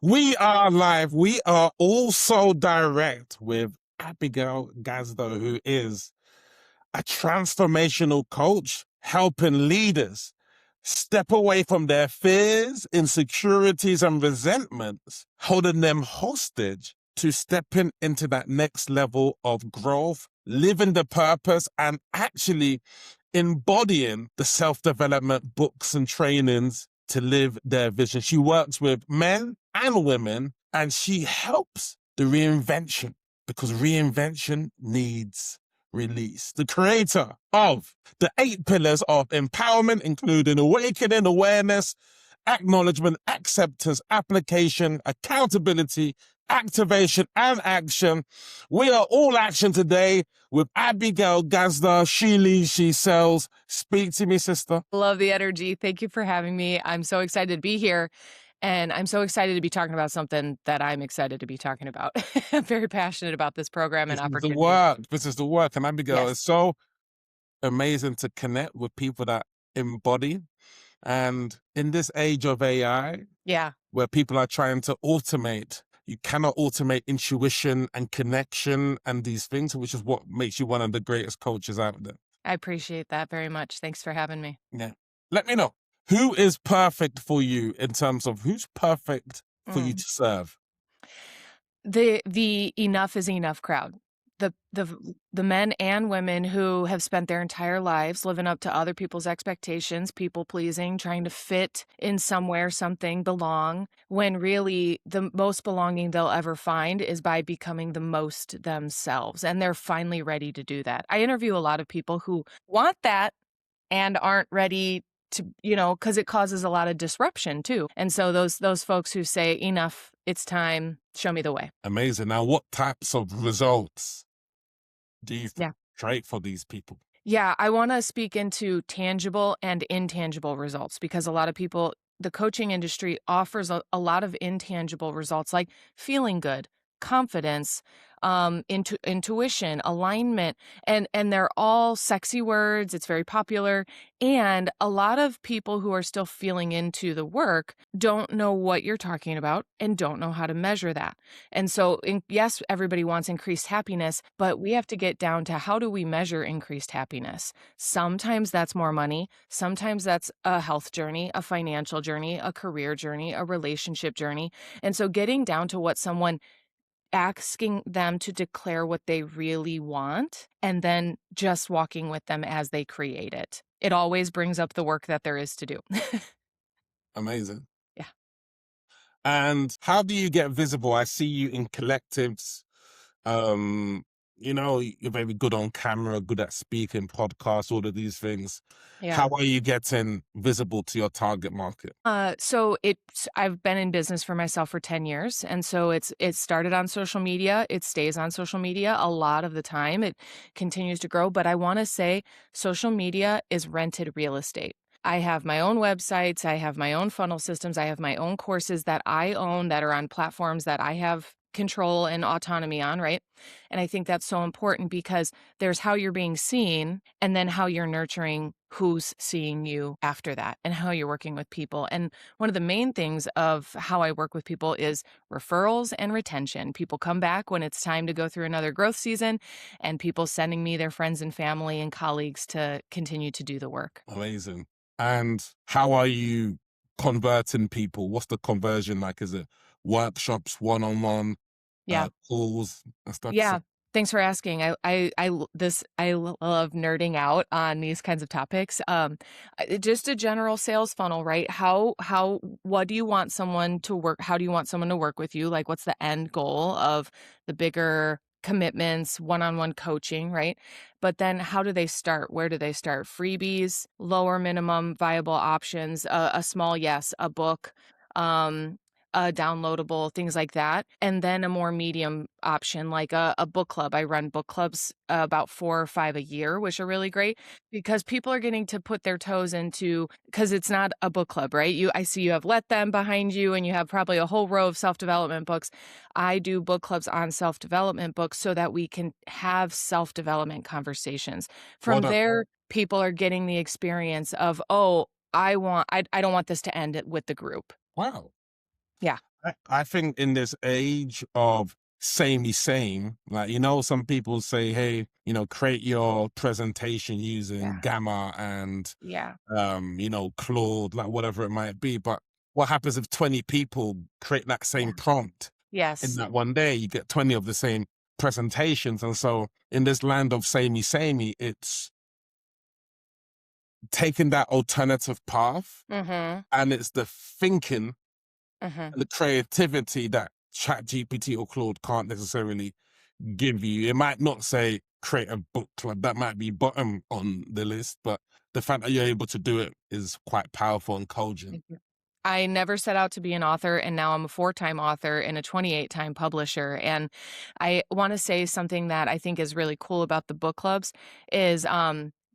We are live. We are also direct with Abigail Gazda, who is a transformational coach helping leaders step away from their fears, insecurities, and resentments, holding them hostage to stepping into that next level of growth, living the purpose, and actually embodying the self-development books and trainings to live their vision. She works with men and women, and she helps the reinvention because reinvention needs release. The creator of the 8 pillars of empowerment, including awakening, awareness, acknowledgement, acceptance, application, accountability, activation, and action. We are all action today with Abigail Gazda. She leads, she sells. Speak to me, sister. Love the energy. Thank you for having me. I'm so excited to be here. And I'm so excited to be talking about something that I'm excited to be talking about. I'm very passionate about this program and This is the opportunity. work. This is the work. And Abigail, Yes. it's so amazing to connect with people that embody. And in this age of AI, Yeah. where people are trying to automate, you cannot automate intuition and connection and these things, which is what makes you one of the greatest coaches out there. I appreciate that very much. Thanks for having me. Yeah. Let me know, who is perfect for you in terms of who's perfect for you Mm. to serve? The enough is enough crowd. The men and women who have spent their entire lives living up to other people's expectations, people pleasing, trying to fit in somewhere, something, belong, when really the most belonging they'll ever find is by becoming the most themselves. And they're finally ready to do that. I interview a lot of people who want that and aren't ready to, because it causes a lot of disruption too. And so those folks who say, enough, it's time, show me the way. Amazing. Now, what types of results do you Yeah. create for these people? Yeah, I want to speak into tangible and intangible results because a lot of people, the coaching industry offers a lot of intangible results like feeling good, confidence, intuition, alignment, and they're all sexy words. It's very popular, and a lot of people who are still feeling into the work don't know what you're talking about and don't know how to measure that. And so, yes, everybody wants increased happiness, but we have to get down to how do we measure increased happiness? Sometimes that's more money. Sometimes that's a health journey, a financial journey, a career journey, a relationship journey. And so getting down to what someone asking them to declare what they really want and then just walking with them as they create it. It always brings up the work that there is to do. Amazing. Yeah. And how do you get visible? I see you in collectives. You're very good on camera, good at speaking, podcasts, all of these things. Yeah. How are you getting visible to your target market? I've been in business for myself for 10 years. And so it started on social media. It stays on social media a lot of the time. It continues to grow. But I want to say social media is rented real estate. I have my own websites. I have my own funnel systems. I have my own courses that I own that are on platforms that I have control and autonomy on, right? And I think that's so important because there's how you're being seen and then how you're nurturing who's seeing you after that and how you're working with people. And one of the main things of how I work with people is referrals and retention. People come back when it's time to go through another growth season and people sending me their friends and family and colleagues to continue to do the work. Amazing. And how are you converting people? What's the conversion like? Is it workshops, one-on-one, Yeah. calls and stuff? Yeah. Thanks for asking. I love nerding out on these kinds of topics. Just a general sales funnel, right? What do you want someone to work? How do you want someone to work with you? Like, what's the end goal of the bigger commitments, one-on-one coaching, right? But then how do they start? Where do they start? Freebies, lower minimum viable options, a small yes, a book, downloadable, things like that. And then a more medium option, like a book club. I run book clubs about 4 or 5 a year, which are really great because people are getting to put their toes into, because it's not a book club, right? I see you have Let Them behind you and you have probably a whole row of self-development books. I do book clubs on self-development books so that we can have self-development conversations. From there, people are getting the experience of, oh, I don't want this to end with the group. Wow. Yeah. I think in this age of samey same, like, you know, some people say, hey, you know, create your presentation using Yeah. Gamma and, Yeah. you know, Claude, like whatever it might be. But what happens if 20 people create that same Yeah. prompt in Yes. that one day? You get 20 of the same presentations. And so in this land of samey samey, it's taking that alternative path, Mhm. and it's the thinking Mhm. and the creativity that ChatGPT or Claude can't necessarily give you. It might not say create a book club, that might be bottom on the list, but the fact that you're able to do it is quite powerful and cogent. Mhm. I never set out to be an author, and now I'm a four-time author and a 28-time publisher, and I wanna say something that I think is really cool about the book clubs is,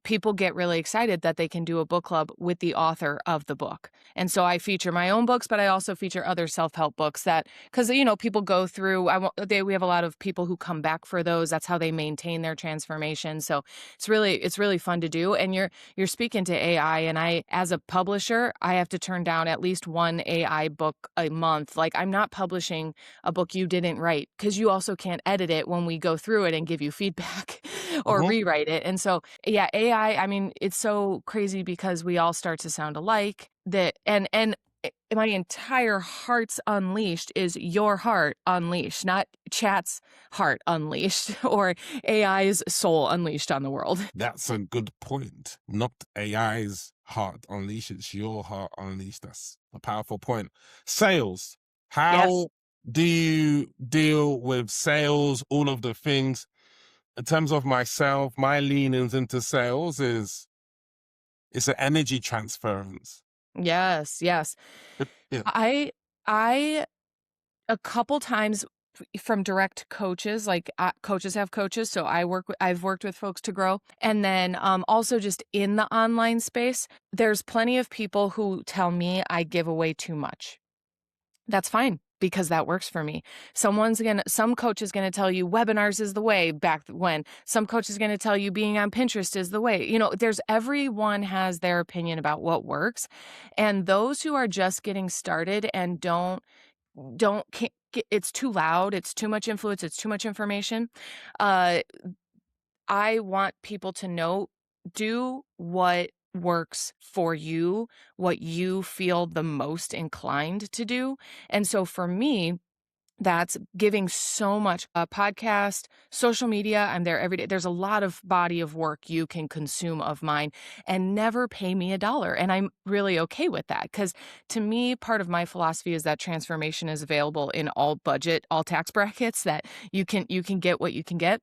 people get really excited that they can do a book club with the author of the book, and so I feature my own books, but I also feature other self-help books that 'cause, you know, people go through we have a lot of people who come back for those, that's how they maintain their transformation, so it's really fun to do, and you're speaking to AI, and I as a publisher, I have to turn down at least one AI book a month. Like, I'm not publishing a book you didn't write because you also can't edit it when we go through it and give you feedback or Mhm. rewrite it. And so, yeah, AI, I mean, it's so crazy because we all start to sound alike that my entire heart's unleashed is your heart unleashed, not chat's heart unleashed or AI's soul unleashed on the world. That's a good point. Not AI's heart unleashed, it's your heart unleashed. That's a powerful point. Sales. Yes. How do you deal with sales, all of the things? In terms of myself, my leanings into sales is it's an energy transference. Yes, yes. Yeah. I I a couple times from direct coaches, like, coaches have coaches, so I've worked with folks to grow, and then, also just in the online space, there's plenty of people who tell me I give away too much. That's fine because that works for me. Some coach is gonna tell you webinars is the way back when. Some coach is gonna tell you being on Pinterest is the way. You know, there's everyone has their opinion about what works, and those who are just getting started and don't can't get it's too loud, it's too much influence, it's too much information. Uh, I want people to know, do what works for you, what you feel the most inclined to do. And so for me, that's giving so much podcast, social media. I'm there every day. There's a lot of body of work you can consume of mine and never pay me a dollar. And I'm really okay with that because to me, part of my philosophy is that transformation is available in all budget, all tax brackets, that you can get what you can get.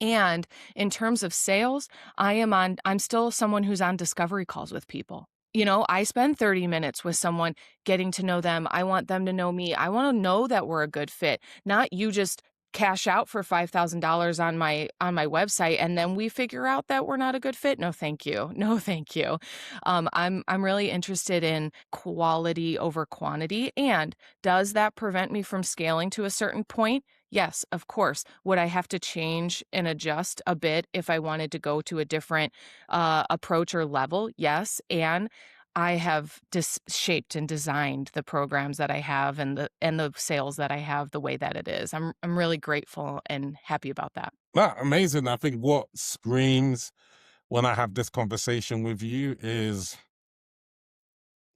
And in terms of sales, I'm still someone who's on discovery calls with people. You know, I spend 30 minutes with someone getting to know them. I want them to know me. I want to know that we're a good fit, not you just cash out for $5,000 on my website and then we figure out that we're not a good fit. No, thank you. No, thank you. I'm really interested in quality over quantity. And does that prevent me from scaling to a certain point? Yes, of course. Would I have to change and adjust a bit if I wanted to go to a different approach or level? Yes. And I have shaped and designed the programs that I have and the sales that I have the way that it is. I'm really grateful and happy about that. Well, amazing. I think what screams when I have this conversation with you is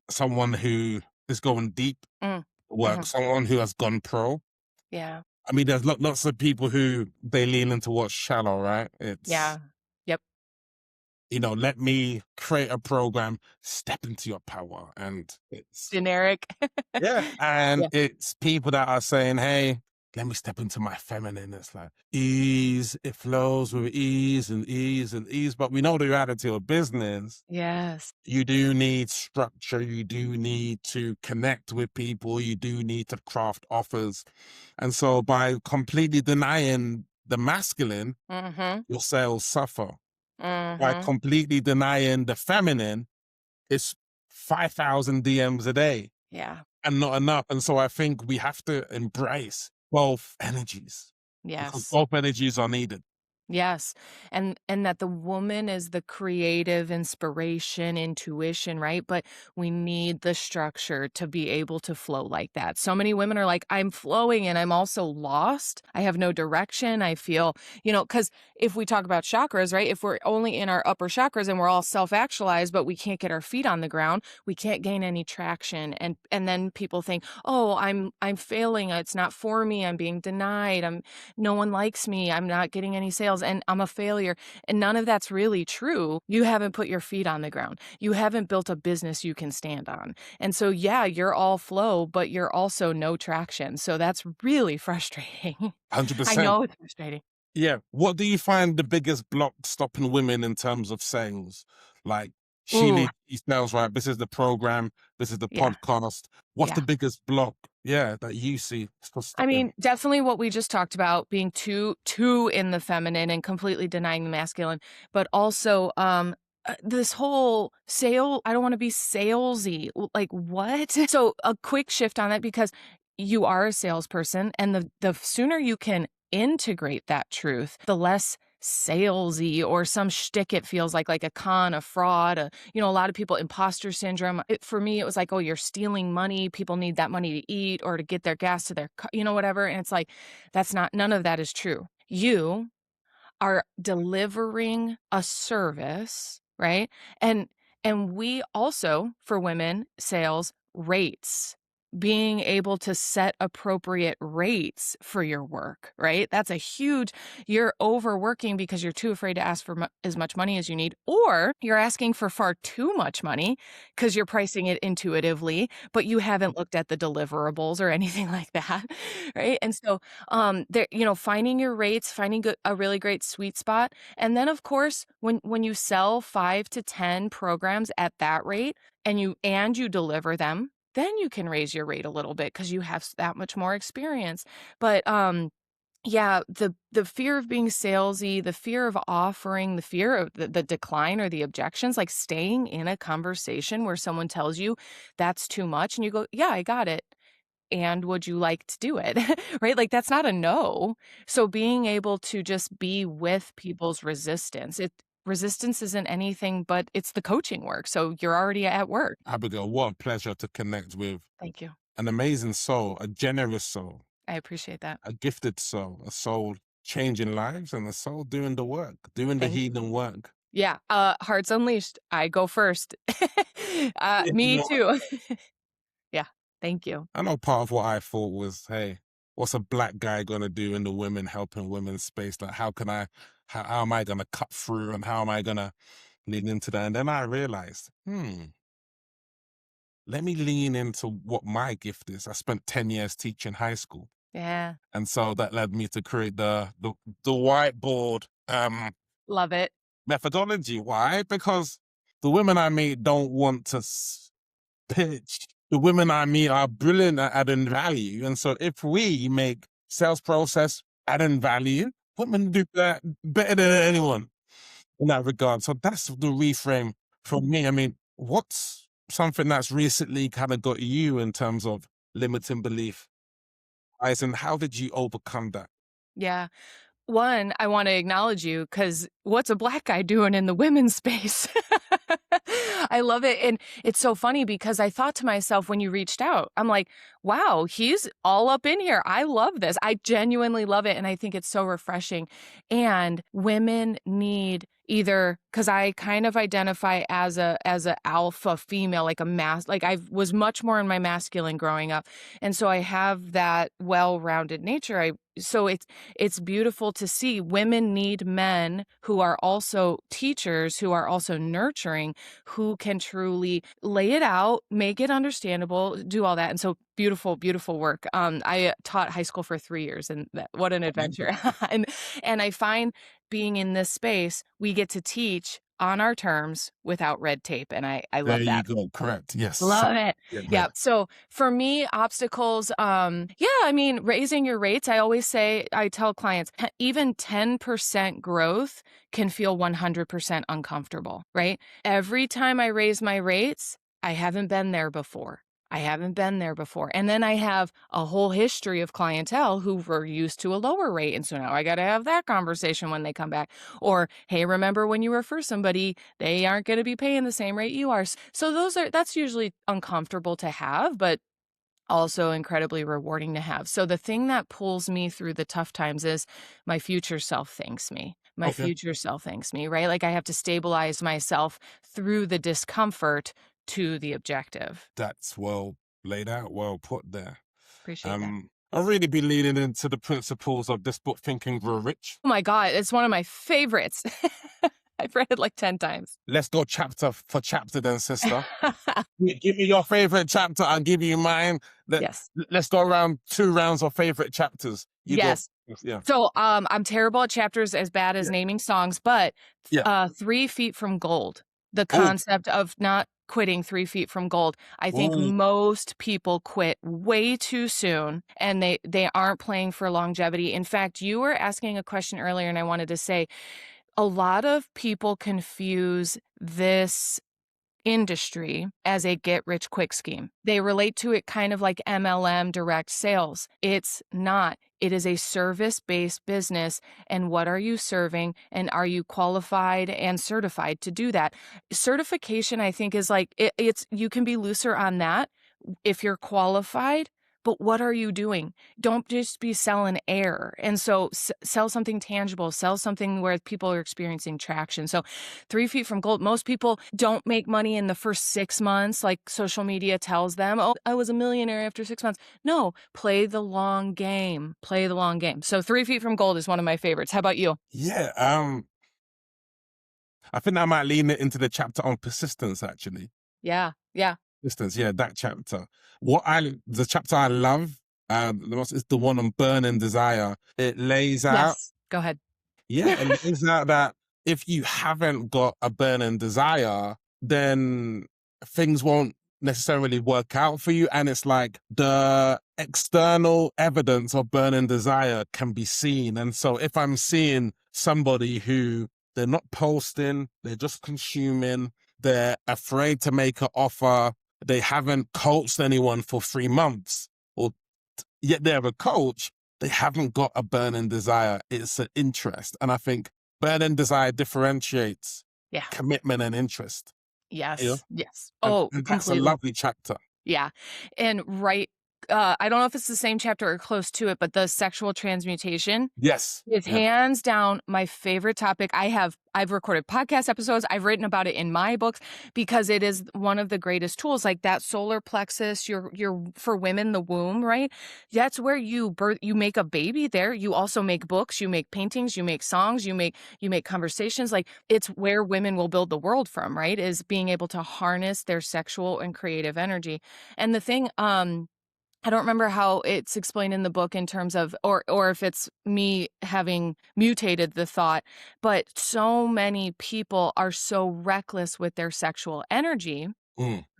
someone who is going deep Mm, work, mhm. someone who has gone pro. Yeah. I mean, there's lots of people who they lean into what's shallow, right? It's, Yeah. Yep. you know, let me create a program, step into your power. And it's, Generic. yeah. And Yeah. it's people that are saying, hey, let me step into my feminine. It's like ease, it flows with ease and ease and ease. But we know the reality of business. Yes. You do need structure. You do need to connect with people. You do need to craft offers. And so by completely denying the masculine, Mhm. your sales suffer. By Mhm. completely denying the feminine, it's 5,000 DMs a day Yeah. and not enough. And so I think we have to embrace both energies because Yes. both energies are needed. Yes. And that the woman is the creative inspiration, intuition, right? But we need the structure to be able to flow like that. So many women are like, I'm flowing and I'm also lost. I have no direction. I feel, because if we talk about chakras, right? If we're only in our upper chakras and we're all self-actualized, but we can't get our feet on the ground, we can't gain any traction. And then people think, oh, I'm failing. It's not for me. I'm being denied. No one likes me. I'm not getting any sales and I'm a failure. And none of that's really true. You haven't put your feet on the ground. You haven't built a business you can stand on. And so, yeah, you're all flow, but you're also no traction. So that's really frustrating. I 100%. know it's frustrating. Yeah. What do you find the biggest block stopping women in terms of sales? Like, she Ooh, leads these sales, right? This is the program. This is the yeah, podcast. What's the yeah. biggest block? Yeah, that you see for I stopping? mean, definitely what we just talked about, being too in the feminine and completely denying the masculine, but also this whole I don't want to be salesy. Like what? So a quick shift on that because you are a salesperson and the sooner you can integrate that truth, the less salesy or some shtick it feels like a con, a fraud, a lot of people imposter syndrome. For me, it was like, oh, you're stealing money. People need that money to eat or to get their gas to their, whatever. And it's like, none of that is true. You are delivering a service, right? And we also, for women, sales rates, being able to set appropriate rates for your work, right? That's a huge, you're overworking because you're too afraid to ask for as much money as you need, or you're asking for far too much money because you're pricing it intuitively, but you haven't looked at the deliverables or anything like that, right? And so there, finding your rates, finding a really great sweet spot. And then of course, when you sell 5 to 10 programs at that rate and you deliver them, then you can raise your rate a little bit because you have that much more experience. But yeah, the fear of being salesy, the fear of offering, the fear of the decline or the objections, like staying in a conversation where someone tells you that's too much and you go, yeah, I got it. And would you like to do it? Right? Like that's not a no. So being able to just be with people's resistance isn't anything but it's the coaching work. So you're already at work. Abigail, what a pleasure to connect with Thank you. an amazing soul, a generous soul, I appreciate that. a gifted soul, a soul changing lives, and a soul doing the work, doing the Thank healing work. Yeah, Hearts Unleashed. I go first. Yeah, you Me know, too. Yeah, thank you. I know part of what I thought was, hey, what's a black guy gonna do in the women helping women space? Like, how am I gonna cut through, and how am I gonna lean into that? And then I realized, let me lean into what my gift is. I spent 10 years teaching high school. Yeah, And so that led me to create the whiteboard love it. methodology. Why? Because the women I meet don't want to pitch. The women I meet are brilliant at adding value. And so if we make sales process adding value, women do that better than anyone in that regard. So that's the reframe for me. I mean, what's something that's recently kind of got you in terms of limiting belief? And how did you overcome that? Yeah. One, I wanna acknowledge you because what's a black guy doing in the women's space? I love it, and it's so funny because I thought to myself when you reached out, I'm like, "Wow, he's all up in here. I love this." I genuinely love it, and I think it's so refreshing, and women need either because I kind of identify as a alpha female, like I was much more in my masculine growing up, and so I have that well-rounded nature. So it's beautiful to see women need men who are also teachers, who are also nurturing, who can truly lay it out, make it understandable, do all that. And so beautiful, beautiful work. I taught high school for 3 years and what an adventure. and I find being in this space, we get to teach on our terms without red tape. And I There love you that. go. Correct. Yes. Love it. Yeah, Yeah. man. So for me, obstacles, yeah, I mean, raising your rates, I tell clients, even 10% growth can feel 100% uncomfortable, right? Every time I raise my rates, I haven't been there before. I haven't been there before. And then I have a whole history of clientele who were used to a lower rate. And so now I got to have that conversation when they come back. Or, hey, remember when you refer somebody, they aren't going to be paying the same rate you are. So that's usually uncomfortable to have, but also incredibly rewarding to have. So the thing that pulls me through the tough times is my future self thanks me. My Okay. future self thanks me, right? Like I have to stabilize myself through the discomfort to the objective. That's well laid out, well put there. Appreciate that. I'll really be leaning into the principles of this book, Think and Grow Rich. Oh my God, it's one of my favorites. I've read it like 10 times. Let's go chapter for chapter then, sister. Give me your favorite chapter. I'll give you mine. Yes. Let's go around 2 rounds of favorite chapters. You Yes. go. Yeah. So I'm terrible at chapters, as bad as naming songs, but Yeah. 3 Feet from Gold, the Oh. concept of not quitting 3 feet from gold. I think Ooh. most people quit way too soon and they aren't playing for longevity. In fact, you were asking a question earlier and I wanted to say a lot of people confuse this industry as a get rich quick scheme. They relate to it kind of like MLM direct sales. It's not. It is a service-based business. And what are you serving? And are you qualified and certified to do that? Certification, I think, is like it's you can be looser on that if you're qualified. But what are you doing? Don't just be selling air. And so sell something tangible, sell something where people are experiencing traction. So 3 feet from gold, most people don't make money in the first 6 months, like social media tells them, oh, I was a millionaire after 6 months. No, play the long game, play the long game. So 3 feet from gold is one of my favorites. How about you? Yeah. I think I might lean it into the chapter on persistence, actually. Yeah. Yeah. Persistence, yeah, that chapter. The chapter I love, the most is the one on burning desire. It lays out, Yes. Go ahead. it lays out that if you haven't got a burning desire, then things won't necessarily work out for you. And it's like the external evidence of burning desire can be seen. And so if I'm seeing somebody who they're not posting, they're just consuming, they're afraid to make an offer, they haven't coached anyone for 3 months, or yet they're a coach, they haven't got a burning desire. It's an interest. And I think burning desire differentiates commitment and interest. Yes. Yeah? Yes. And, Oh, and that's a completely. lovely chapter. Yeah. And I don't know if it's the same chapter or close to it, but the sexual transmutation Yes. is Yeah. hands down my favorite topic. I've recorded podcast episodes. I've written about it in my books because it is one of the greatest tools, like that solar plexus, your for women, the womb, right? That's where you make a baby there. You also make books, you make paintings, you make songs, you make conversations. Like it's where women will build the world from, right? Is being able to harness their sexual and creative energy. And the thing, I don't remember how it's explained in the book in terms of, or if it's me having mutated the thought, but so many people are so reckless with their sexual energy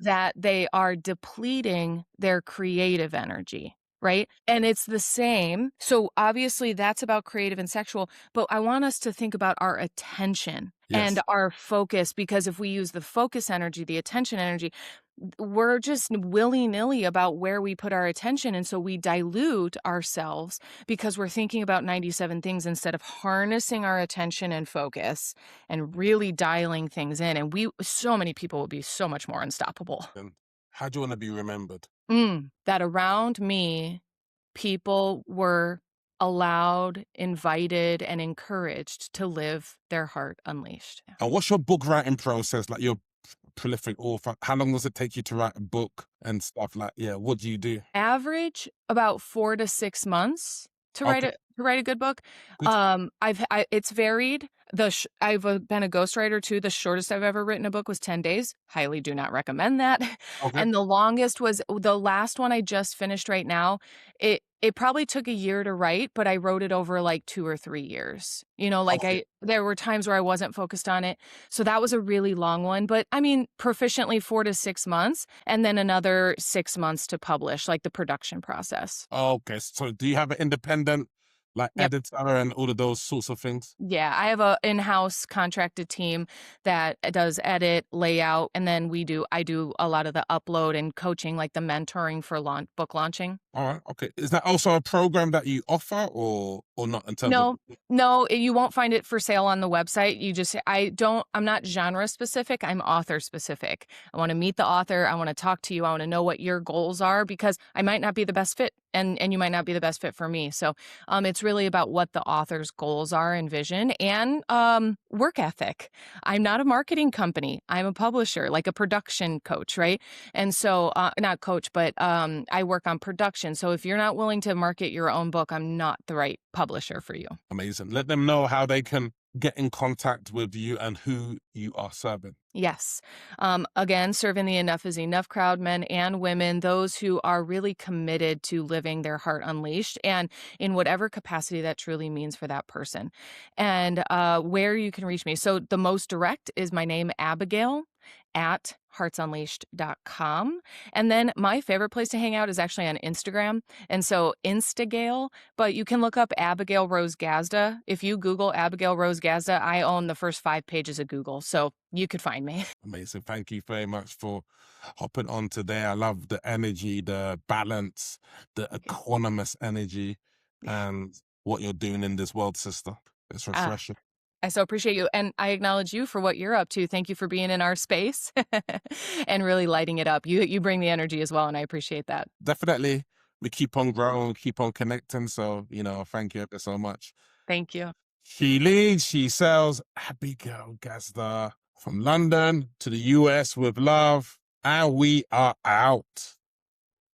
that they are depleting their creative energy, right? And it's the same. So obviously that's about creative and sexual, but I want us to think about our attention and our focus, because if we use the focus energy, the attention energy, we're just willy-nilly about where we put our attention. And so we dilute ourselves because we're thinking about 97 things instead of harnessing our attention and focus and really dialing things in. And so many people will be so much more unstoppable. And how do you want to be remembered? That around me, people were allowed, invited, and encouraged to live their heart unleashed. And what's your book writing process? Like, you're prolific author. How long does it take you to write a book and stuff? Like, what do you do? Average about 4 to 6 months to write a good book. Good. It's varied. I've been a ghostwriter too. The shortest I've ever written a book was 10 days. Highly do not recommend that. Okay. And the longest was the last one I just finished right now. It probably took a year to write, but I wrote it over like 2 or 3 years. There were times where I wasn't focused on it. So that was a really long one, but I mean, proficiently 4 to 6 months, and then another 6 months to publish, like the production process. Okay. So do you have an independent like Yep. editor and all of those sorts of things? Yeah, I have a in-house contracted team that does edit, layout, and then I do a lot of the upload and coaching, like the mentoring for book launching. All right, okay. Is that also a program that you offer or not in terms of? No, no, you won't find it for sale on the website. I'm not genre specific, I'm author specific. I wanna meet the author, I wanna talk to you, I wanna know what your goals are because I might not be the best fit and you might not be the best fit for me. So, it's really about what the author's goals are and vision and, work ethic. I'm not a marketing company, I'm a publisher, like a production coach, right? And so, not coach, but, I work on production. So if you're not willing to market your own book, I'm not the right publisher for you. Amazing. Let them know how they can get in contact with you and who you are serving. Yes. Again, serving the enough is enough crowd, men and women, those who are really committed to living their heart unleashed and in whatever capacity that truly means for that person. And where you can reach me. So the most direct is my name, Abigail at heartsunleashed.com. And then my favorite place to hang out is actually on Instagram. And so Instagale, but you can look up Abigail Rose Gazda. If you Google Abigail Rose Gazda, I own the first 5 pages of Google. So you could find me. Amazing. Thank you very much for hopping on today. I love the energy, the balance, the equanimous energy, Yeah. and what you're doing in this world, sister. It's Ah, refreshing. I so appreciate you. And I acknowledge you for what you're up to. Thank you for being in our space and really lighting it up. You bring the energy as well, and I appreciate that. Definitely, we keep on growing, keep on connecting. So, thank you ever so much. Thank you. She leads, she sells. Abigail Gazda from London to the US with love. And we are out.